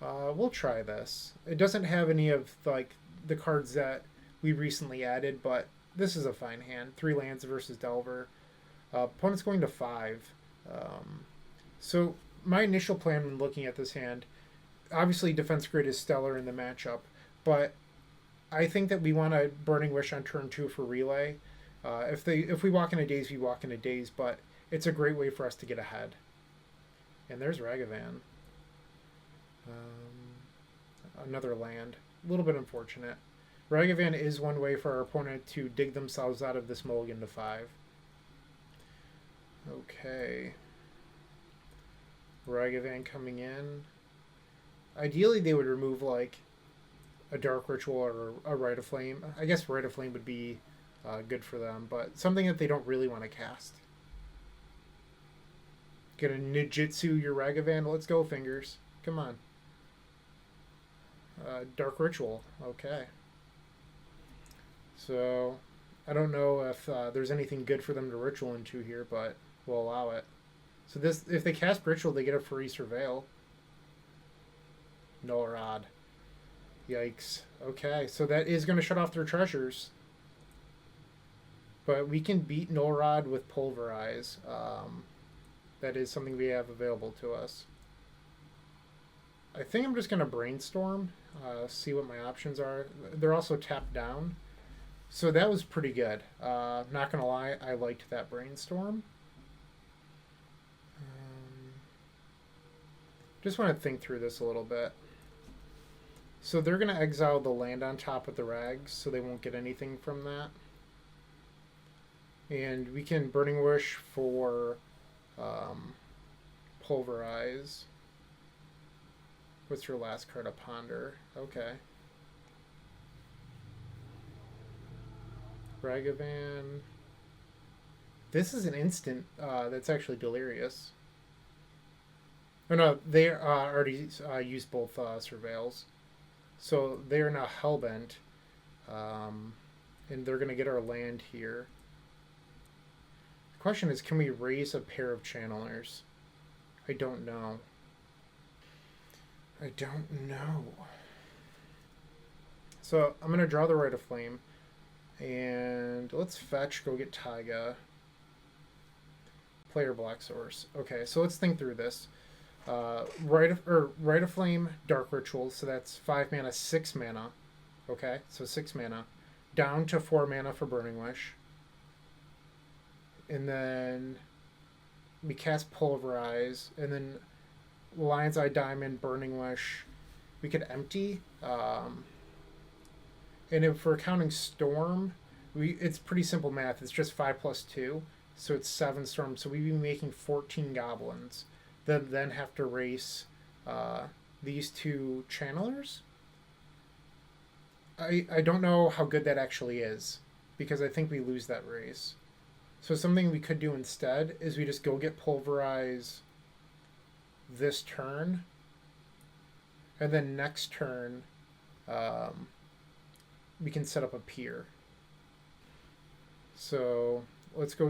We'll try this. It doesn't have any of like the cards that we recently added, but this is a fine hand. 3 lands versus Delver. Opponent's going to 5. So my initial plan when looking at this hand, obviously Defense Grid is stellar in the matchup, but I think that we want a Burning Wish on turn 2 for Relay. If we walk in a daze, we walk in a daze, but it's a great way for us to get ahead. And there's Ragavan. Another land. A little bit unfortunate. Ragavan is one way for our opponent to dig themselves out of this mulligan to 5. Okay. Ragavan coming in. Ideally, they would remove like a Dark Ritual or a Rite of Flame. I guess Rite of Flame would be good for them, but something that they don't really want to cast. Get a Nijitsu your Ragavan. Let's go, fingers. Come on. Dark Ritual. Okay. So, I don't know if there's anything good for them to ritual into here, but we'll allow it. So this, if they cast Ritual, they get a free Surveil. Null Rod. Yikes. Okay, so that is going to shut off their treasures. But we can beat Null Rod with Pulverize. That is something we have available to us. I think I'm just going to Brainstorm, see what my options are. They're also tapped down. So that was pretty good. Not going to lie, I liked that Brainstorm. Just want to think through this a little bit. So they're going to exile the land on top with the rags, so they won't get anything from that. And we can Burning Wish for Pulverize. What's your last card? A Ponder. Okay. Ragavan. This is an instant that's actually Delirious. Oh no, they already used both Surveils. So they are now Hellbent. And they're going to get our land here. The question is, can we raise a pair of Channelers? I don't know. I don't know. So I'm going to draw the Rite of Flame. And let's fetch, go get Taiga. Player Black Source. Okay, so let's think through this. Rite of Flame, Dark Ritual, so that's 5 mana, 6 mana. Okay, so 6 mana. Down to 4 mana for Burning Wish. And then we cast Pulverize, and then Lion's Eye Diamond, Burning Wish. We could empty. And if we're counting Storm, it's pretty simple math. It's just 5 plus 2, so it's 7 Storm. So we'd be making 14 Goblins. Then have to race these 2 Channelers. I don't know how good that actually is, because I think we lose that race. So something we could do instead is we just go get Pulverize this turn, and then next turn we can set up a pier. So let's go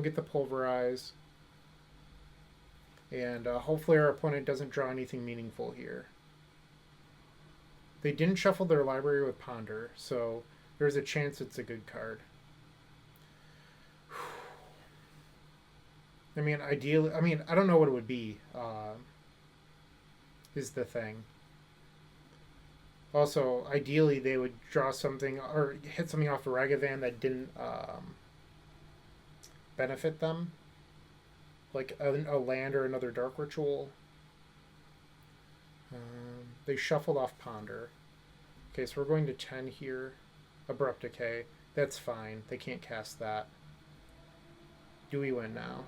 get the Pulverize, and hopefully our opponent doesn't draw anything meaningful here. They didn't shuffle their library with Ponder, so there's a chance it's a good card. I mean, ideally, I don't know what it would be, is the thing. Also, ideally, they would draw something or hit something off a Ragavan that didn't benefit them, like a land or another Dark Ritual. They shuffled off Ponder. Okay, so we're going to 10 here. Abrupt Decay. That's fine. They can't cast that. Do we win now?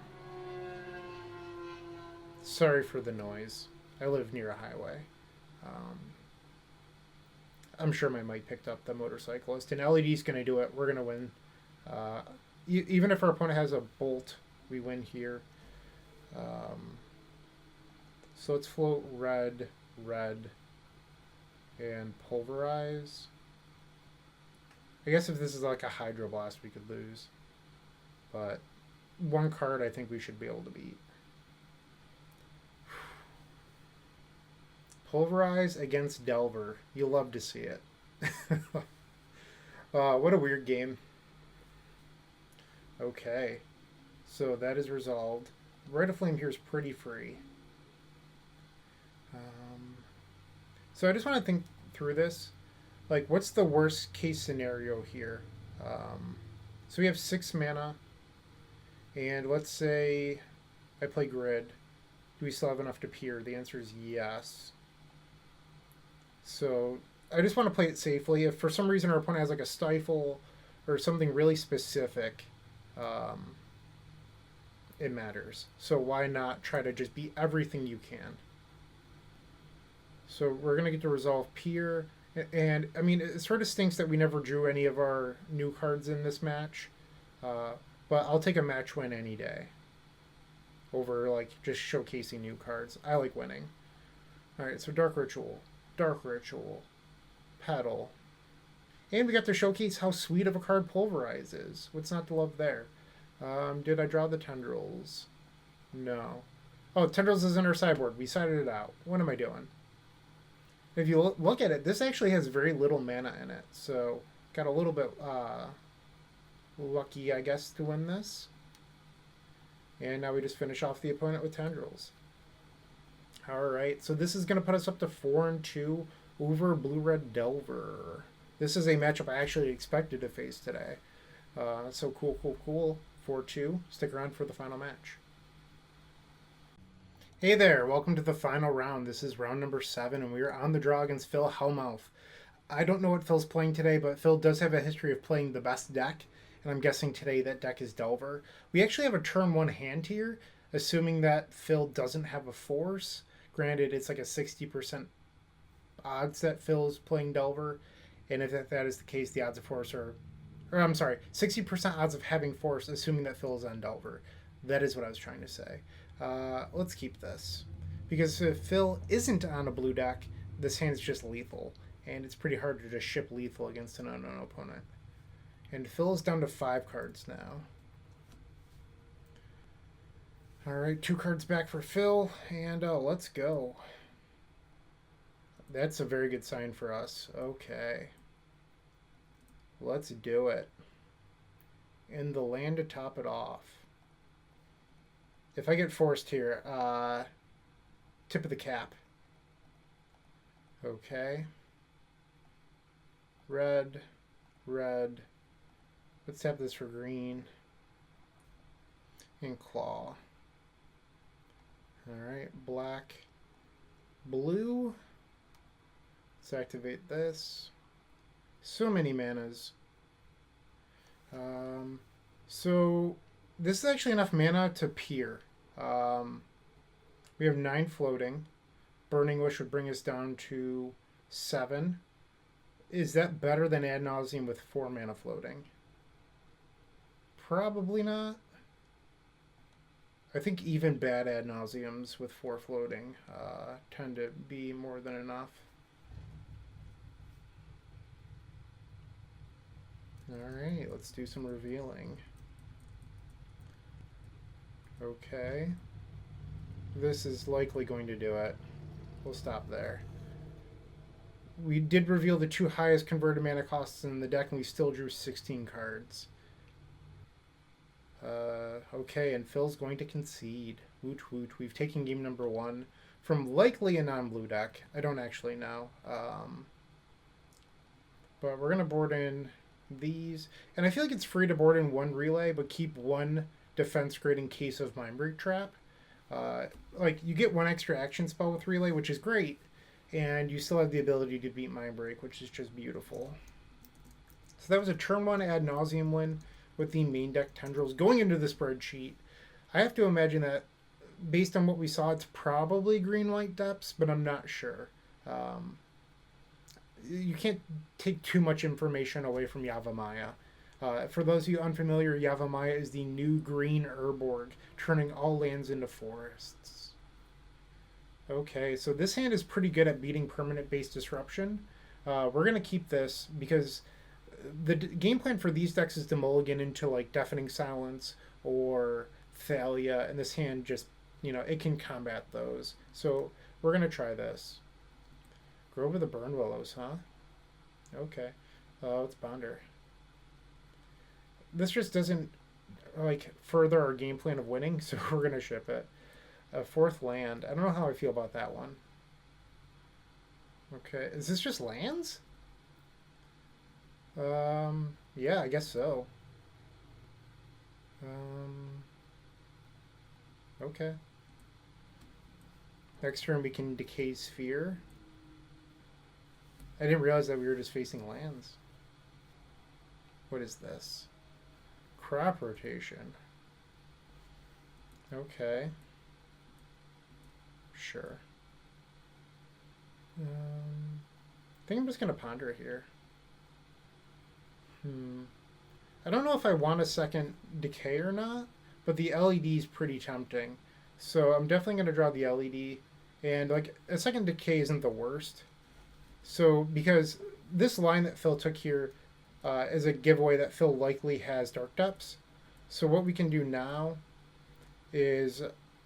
Sorry for the noise. I live near a highway. I'm sure my mic picked up the motorcyclist. And LED's going to do it. We're going to win. Even if our opponent has a Bolt, we win here. So let's float red, and Pulverize. I guess if this is like a Hydroblast, we could lose. But one card I think we should be able to beat. Pulverize against Delver. You'll love to see it. What a weird game. Okay. So that is resolved. Rite of Flame here is pretty free. So I just want to think through this. Like, what's the worst case scenario here? So we have 6 mana. And let's say I play Grid. Do we still have enough to pier? The answer is yes. So I just want to play it safely. If for some reason our opponent has like a Stifle or something really specific, it matters. So why not try to just beat everything you can? So we're going to get to resolve Pier. And, I mean, it sort of stinks that we never drew any of our new cards in this match. But I'll take a match win any day over, like, just showcasing new cards. I like winning. Alright, so Dark Ritual. Dark Ritual. Petal. And we got to showcase how sweet of a card Pulverize is. What's not to love there? Did I draw the Tendrils? No. Oh, Tendrils is in our sideboard. We sided it out. What am I doing? If you look at it, this actually has very little mana in it. So, got a little bit lucky, I guess, to win this. And now we just finish off the opponent with Tendrils. Alright, so this is going to put us up to 4-2 over Blue-Red Delver. This is a matchup I actually expected to face today. So cool. 4-2. Stick around for the final match. Hey there, welcome to the final round. This is round number 7, and we are on the draw against Phil Hellmouth. I don't know what Phil's playing today, but Phil does have a history of playing the best deck, and I'm guessing today that deck is Delver. We actually have a turn 1 hand here, assuming that Phil doesn't have a Force. Granted, it's like a 60% odds that Phil is playing Delver, and if that is the case, the odds of Force are... Or I'm sorry, 60% odds of having Force, assuming that Phil is on Delver. That is what I was trying to say. Let's keep this. Because if Phil isn't on a blue deck, this hand is just lethal. And it's pretty hard to just ship lethal against an unknown opponent. And Phil is down to 5 cards now. Alright, 2 cards back for Phil, and let's go. That's a very good sign for us. Okay. Let's do it. In the land to top it off. If I get forced here, tip of the cap. Okay. Red. Let's have this for green. And claw. Alright, black. Blue. Let's activate this. So many manas. So this is actually enough mana to peer. We have 9 floating. Burning Wish would bring us down to 7. Is that better than Ad Nauseam with 4 mana floating? Probably not. I think even bad Ad Nauseams with 4 floating tend to be more than enough. Alright, let's do some revealing. Okay. This is likely going to do it. We'll stop there. We did reveal the 2 highest converted mana costs in the deck, and we still drew 16 cards. Okay, and Phil's going to concede. Woot woot. We've taken game number 1 from likely a non-blue deck. I don't actually know. But we're going to board in these. And I feel like it's free to board in 1 relay, but keep 1 defense grid in case of Mindbreak Trap. Like, you get 1 extra action spell with relay, which is great. And you still have the ability to beat Mindbreak, which is just beautiful. So that was a turn 1 Ad Nauseam win with the main deck Tendrils. Going into the spreadsheet, I have to imagine that based on what we saw, it's probably green-white depths, but I'm not sure. You can't take too much information away from Yavimaya. For those of you unfamiliar, Yavimaya is the new green Urborg, turning all lands into forests. Okay, so this hand is pretty good at beating permanent-based disruption. We're going to keep this because the game plan for these decks is to mulligan into like Deafening Silence or Thalia, and this hand just, you know, it can combat those. So we're going to try this. Grove of the Burn Willows, huh? Okay. Let's Bonder. This just doesn't like further our game plan of winning, so we're going to ship it. A 4th land. I don't know how I feel about that one. Okay. Is this just lands? Yeah, I guess so. Okay. Next turn we can Decay Sphere. I didn't realize that we were just facing lands. What is this? Crop Rotation. Okay. Sure. I think I'm just going to ponder here. I don't know if I want a second Decay or not, but the LED is pretty tempting. So I'm definitely going to draw the LED. And like a second Decay isn't the worst. So because this line that Phil took here is a giveaway that Phil likely has Dark Depths. So what we can do now is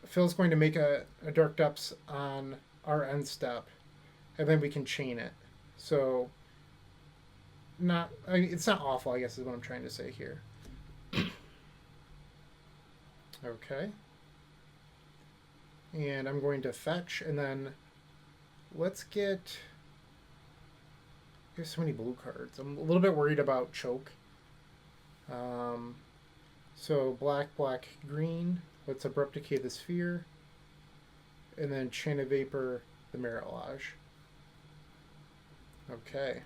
Phil's going to make a Dark Depths on our end step, and then we can chain it. So it's not awful, I guess is what I'm trying to say here. Okay. And I'm going to fetch, and then let's get... There's so many blue cards. I'm a little bit worried about choke. So black, green. Let's Abrupt Decay the Sphere. And then Chain of Vapor the Mirage. Okay.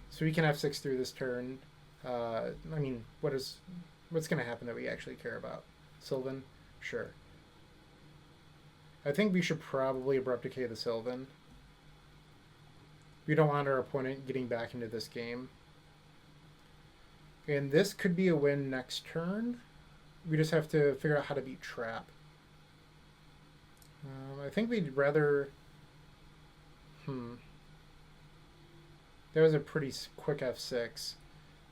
So we can F6 through this turn. I mean, what's going to happen that we actually care about? Sylvan? Sure. I think we should probably Abrupt Decay the Sylvan. We don't want our opponent getting back into this game. And this could be a win next turn. We just have to figure out how to beat Trap. I think we'd rather... That was a pretty quick F6.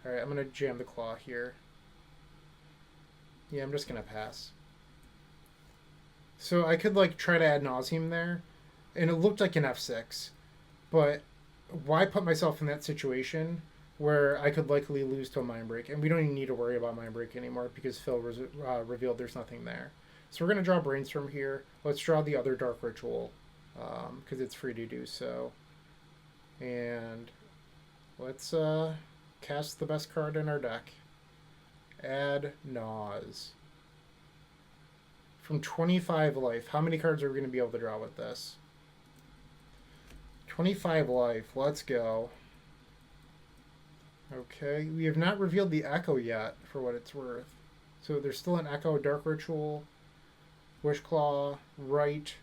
Alright, I'm going to jam the Claw here. Yeah, I'm just going to pass. So I could like try to Ad Nauseam there, and it looked like an F6. But why put myself in that situation where I could likely lose to a Mind Break? And we don't even need to worry about Mind Break anymore because Phil revealed there's nothing there. So we're going to draw Brainstorm here. Let's draw the other Dark Ritual because it's free to do so. And let's cast the best card in our deck. Ad Naus. From 25 life, how many cards are we going to be able to draw with this? 25 life, let's go. Okay, we have not revealed the Echo yet, for what it's worth. So there's still an Echo, Dark Ritual, Wishclaw, Right,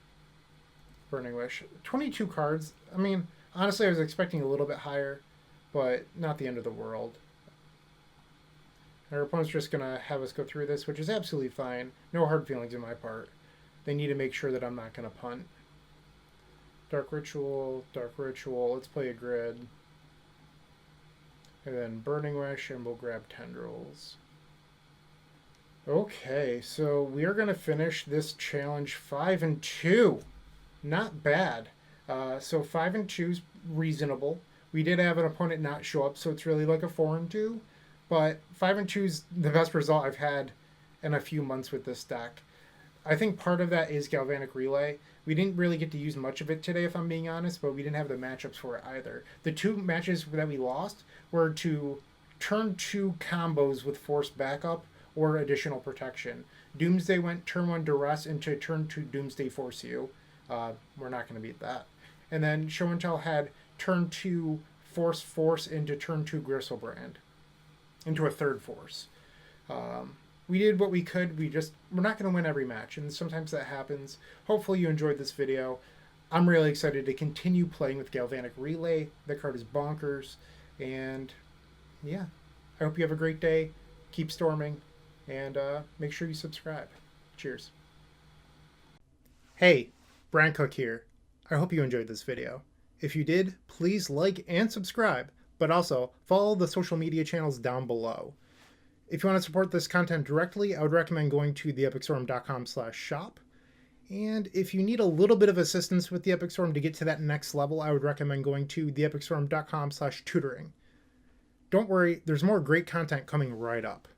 Burning Wish. 22 cards. I mean, honestly, I was expecting a little bit higher, but not the end of the world. Our opponent's just going to have us go through this, which is absolutely fine. No hard feelings on my part. They need to make sure that I'm not going to punt. Dark Ritual, let's play a grid. And then Burning Wish, and we'll grab Tendrils. Okay, so we are going to finish this challenge 5-2. Not bad. So 5-2 is reasonable. We did have an opponent not show up, so it's really like a 4-2. But 5-2 is the best result I've had in a few months with this deck. I think part of that is Galvanic Relay. We didn't really get to use much of it today, if I'm being honest, but we didn't have the matchups for it either. The two matches that we lost were to turn 2 combos with Forced Backup or Additional Protection. Doomsday went turn 1 Duress into turn 2 Doomsday Force You. We're not going to beat that. And then Show and Tell had turn 2 Force into turn 2 Gristlebrand. Into a third Force. We did what we could. We're not going to win every match, and sometimes that happens. Hopefully you enjoyed this video. I'm really excited to continue playing with Galvanic Relay. The card is bonkers, and yeah, I hope you have a great day. Keep storming, and make sure you subscribe. Cheers. Hey, Bryant here. I hope you enjoyed this video. If you did, please like and subscribe, but also follow the social media channels down below. If you want to support this content directly, I would recommend going to theepicstorm.com/shop. And if you need a little bit of assistance with the Epic Storm to get to that next level, I would recommend going to theepicstorm.com/tutoring. Don't worry, there's more great content coming right up.